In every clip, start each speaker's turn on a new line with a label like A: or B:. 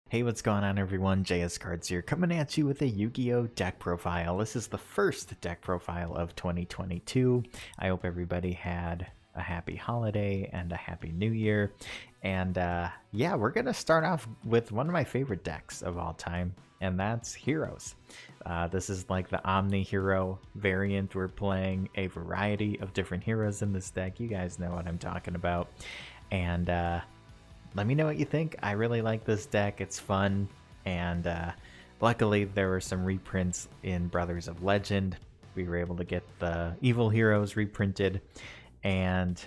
A: Hey, what's going on everyone? JS Cards here, coming at you with a Yu-Gi-Oh! Deck profile. This is the first deck profile of 2022. I hope everybody had a happy holiday and a happy new year. And yeah, we're going to start off with one of my favorite decks of all time, and that's Heroes. This is like the Omni hero variant. We're playing a variety of different heroes in this deck. You guys know what I'm talking about. And let me know what you think. I really like this deck. It's fun, and luckily there were some reprints in Brothers of Legend. We were able to get the evil heroes reprinted, and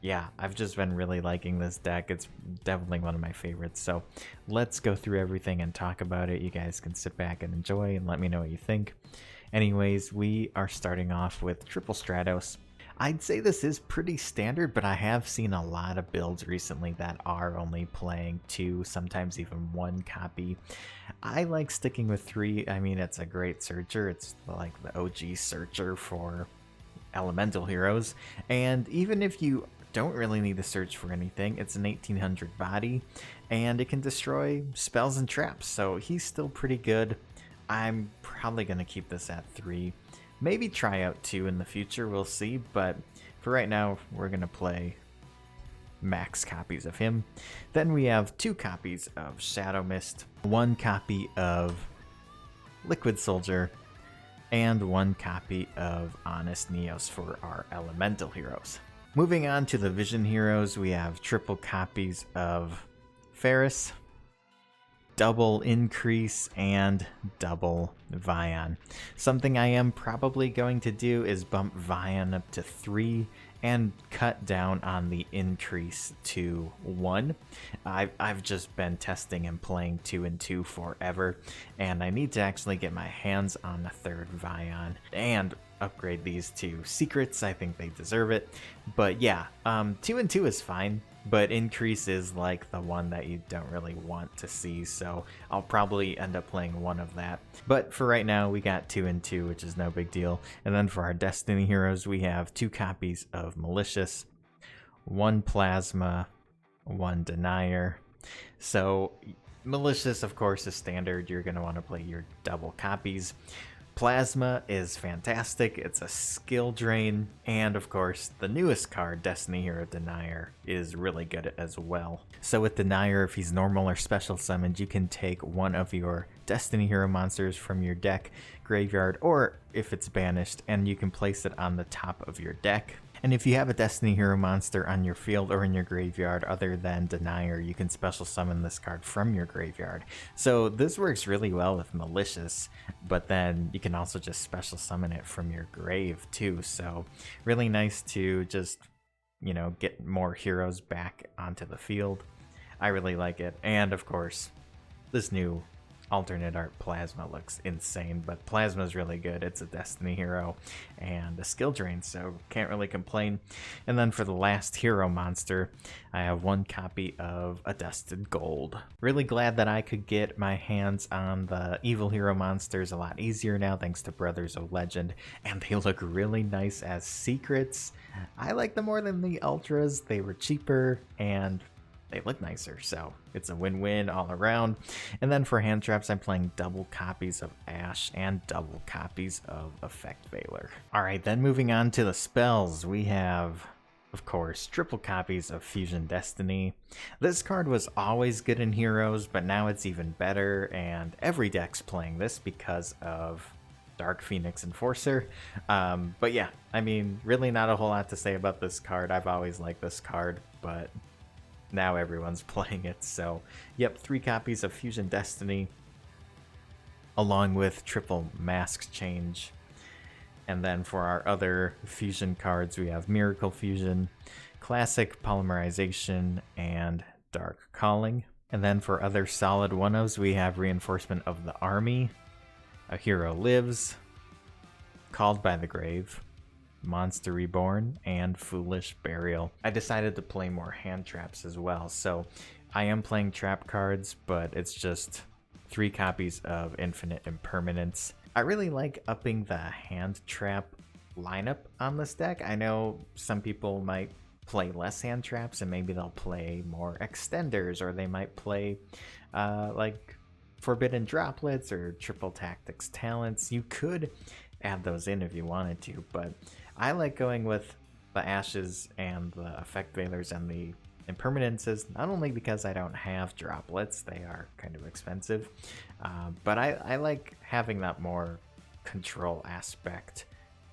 A: yeah, I've just been really liking this deck. It's definitely one of my favorites. So let's go through everything and talk about it. You guys can sit back and enjoy and let me know what you think. Anyways, we are starting off with Triple Stratos. I'd say this is pretty standard, but I have seen a lot of builds recently that are only playing 2, sometimes even 1 copy. I like sticking with 3. I mean, it's a great searcher. It's like the OG searcher for elemental heroes. And even if you don't really need to search for anything, it's an 1800 body, and it can destroy spells and traps, so he's still pretty good. I'm probably going to keep this at 3. Maybe try out 2 in the future, we'll see, but for right now, we're going to play max copies of him. Then we have 2 copies of Shadow Mist, 1 copy of Liquid Soldier, and 1 copy of Honest Neos for our elemental heroes. Moving on to the Vision heroes, we have triple copies of Ferris, double Increase, and double Vion. Something I am probably going to do is bump Vion up to 3 and cut down on the Increase to 1. I've just been testing and playing 2 and 2 forever, and I need to actually get my hands on a 3rd Vion and upgrade these to secrets. I think they deserve it. But yeah, 2 and 2 is fine, but Increase is like the one that you don't really want to see, so I'll probably end up playing 1 of that. But for right now, we got 2 and 2, which is no big deal. And then for our Destiny heroes, we have 2 copies of Malicious, 1 Plasma, 1 Denier. So Malicious, of course, is standard. You're going to want to play your double copies. Plasma is fantastic, it's a skill drain, and of course, the newest card, Destiny Hero Denier, is really good as well. So with Denier, if he's normal or special summoned, you can take one of your Destiny Hero monsters from your deck, graveyard, or if it's banished, and you can place it on the top of your deck. And if you have a Destiny Hero monster on your field or in your graveyard other than Denier, you can special summon this card from your graveyard. So this works really well with Malicious, but then you can also just special summon it from your grave too. So really nice to just, you know, get more heroes back onto the field. I really like it. And of course, this new alternate art Plasma looks insane, but Plasma is really good. It's a Destiny hero and a skill drain, so can't really complain. And then for the last hero monster, I have 1 copy of Adusted Gold. Really glad that I could get my hands on the evil hero monsters a lot easier now thanks to Brothers of Legend, and they look really nice as secrets. I like them more than the ultras. They were cheaper and they look nicer, so it's a win-win all around. And then for hand traps, I'm playing double copies of Ash and double copies of Effect Veiler. Alright, then moving on to the spells, we have, of course, triple copies of Fusion Destiny. This card was always good in Heroes, but now it's even better, and every deck's playing this because of Dark Phoenix Enforcer. But yeah, I mean, really not a whole lot to say about this card. I've always liked this card, but now everyone's playing it. So yep, 3 copies of Fusion Destiny along with triple Mask Change. And then for our other fusion cards, we have Miracle Fusion, Classic Polymerization, and Dark Calling. And then for other solid 1-ofs, we have Reinforcement of the Army, A Hero Lives, Called by the Grave, Monster Reborn, and Foolish Burial. I decided to play more hand traps as well, so I am playing trap cards, but it's just 3 copies of Infinite Impermanence. I really like upping the hand trap lineup on this deck. I know some people might play less hand traps and maybe they'll play more extenders, or they might play like forbidden droplets or triple tactics talents. You could add those in if you wanted to, but I like going with the ashes and the effect veilers and the impermanences, not only because I don't have droplets, they are kind of expensive, but I like having that more control aspect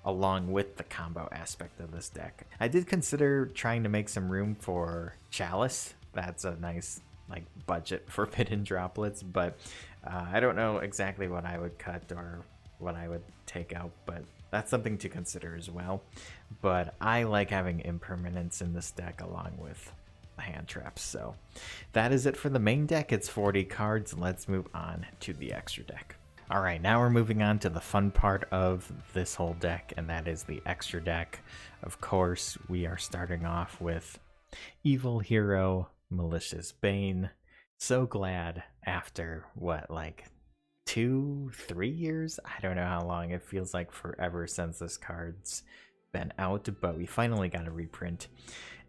A: along with the combo aspect of this deck. I did consider trying to make some room for Chalice. That's a nice like budget forbidden droplets, but I don't know exactly what I would cut or what I would take out, but that's something to consider as well. But I like having impermanence in this deck along with hand traps. So that is it for the main deck. It's 40 cards. Let's move on to the extra deck. All right, now we're moving on to the fun part of this whole deck, and that is the extra deck. Of course, we are starting off with Evil Hero, Malicious Bane. So glad after what, like 2-3 years? I don't know how long. It feels like forever since this card's been out, but we finally got a reprint.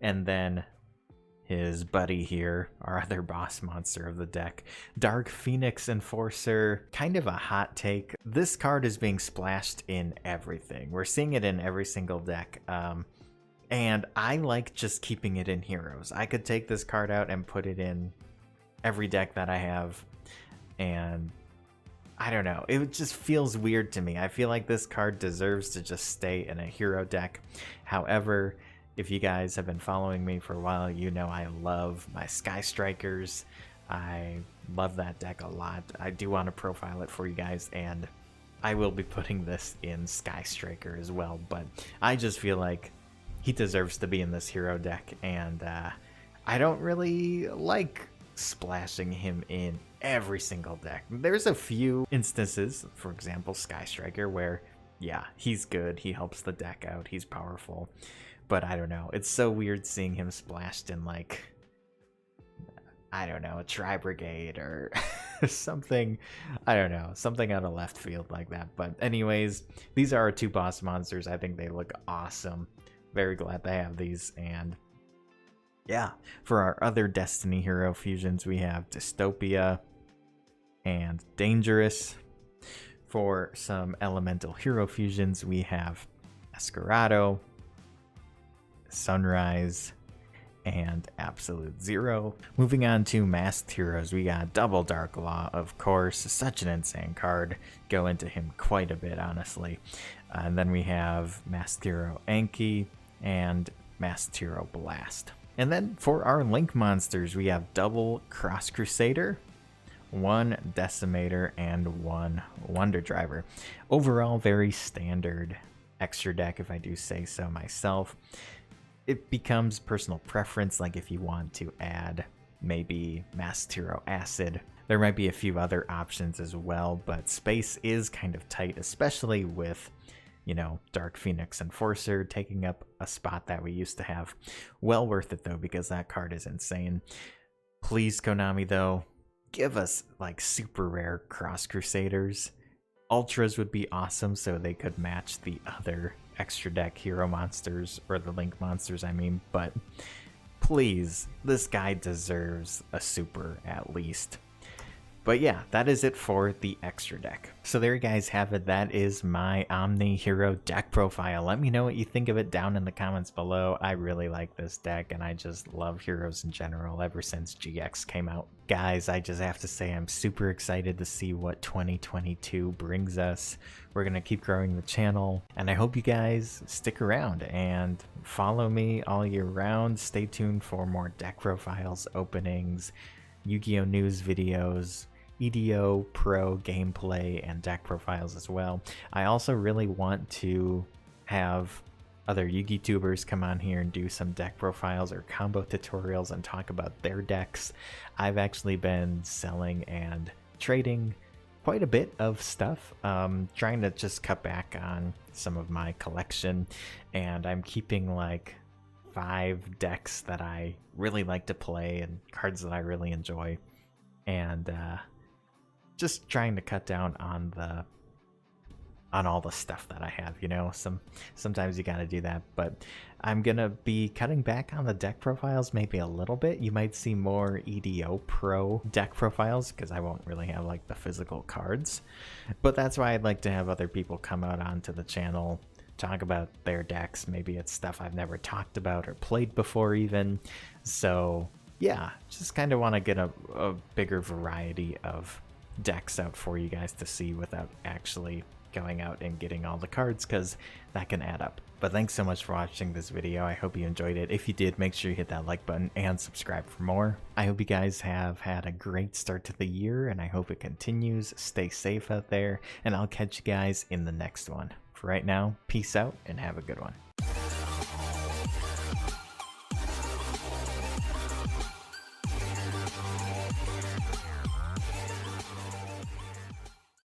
A: And then his buddy here, our other boss monster of the deck, Dark Phoenix Enforcer. Kind of a hot take. This card is being splashed in everything. We're seeing it in every single deck. And I like just keeping it in heroes. I could take this card out and put it in every deck that I have. And I don't know. It just feels weird to me. I feel like this card deserves to just stay in a hero deck. However, if you guys have been following me for a while, you know I love my Sky Strikers. I love that deck a lot. I do want to profile it for you guys, and I will be putting this in Sky Striker as well, but I just feel like he deserves to be in this hero deck, and I don't really like splashing him in every single deck. There's a few instances, for example, Sky Striker, where, yeah, he's good, he helps the deck out, he's powerful. But I don't know. It's so weird seeing him splashed in, like, I don't know, a Tri-Brigade or something. I don't know. Something out of left field like that. But anyways, these are our two boss monsters. I think they look awesome. Very glad they have these. And yeah, for our other Destiny hero fusions, we have Dystopia and Dangerous. For some elemental hero fusions, we have Escarado, Sunrise, and Absolute Zero. Moving on to Masked Heroes, we got Double Dark Law, of course. Such an insane card. Go into him quite a bit, honestly. And then we have Masked Hero Anki and Masked Hero Blast. And then for our Link monsters, we have double Cross Crusader, one Decimator, and one Wonder Driver. Overall, very standard extra deck, if I do say so myself. It becomes personal preference, like if you want to add maybe Masked Hero Acid. There might be a few other options as well, but space is kind of tight, especially with, you know, Dark Phoenix Enforcer taking up a spot that we used to have. Well worth it though, because that card is insane. Please, Konami though, give us like super rare Cross Crusaders. Ultras would be awesome, so they could match the other extra deck hero monsters, or the Link monsters I mean, but please, this guy deserves a super at least. But yeah, that is it for the extra deck. So there you guys have it. That is my Omni hero deck profile. Let me know what you think of it down in the comments below. I really like this deck, and I just love heroes in general ever since GX came out. Guys, I just have to say I'm super excited to see what 2022 brings us. We're going to keep growing the channel, and I hope you guys stick around and follow me all year round. Stay tuned for more deck profiles, openings, Yu-Gi-Oh! News videos, EDO Pro gameplay, and deck profiles as well. I also really want to have other Yu-Gi tubers come on here and do some deck profiles or combo tutorials and talk about their decks. I've actually been selling and trading quite a bit of stuff, trying to just cut back on some of my collection, and I'm keeping like 5 decks that I really like to play and cards that I really enjoy, and just trying to cut down on on all the stuff that I have, you know. Sometimes you gotta do that, but I'm gonna be cutting back on the deck profiles maybe a little bit. You might see more EDO Pro deck profiles because I won't really have like the physical cards, but that's why I'd like to have other people come out onto the channel, talk about their decks. Maybe it's stuff I've never talked about or played before even. So yeah, just kind of want to get a bigger variety of decks out for you guys to see without actually going out and getting all the cards, because that can add up. But thanks so much for watching this video. I hope you enjoyed it. If you did, make sure you hit that like button and subscribe for more. I hope you guys have had a great start to the year, and I hope it continues. Stay safe out there, and I'll catch you guys in the next one. For right now, peace out and have a good one.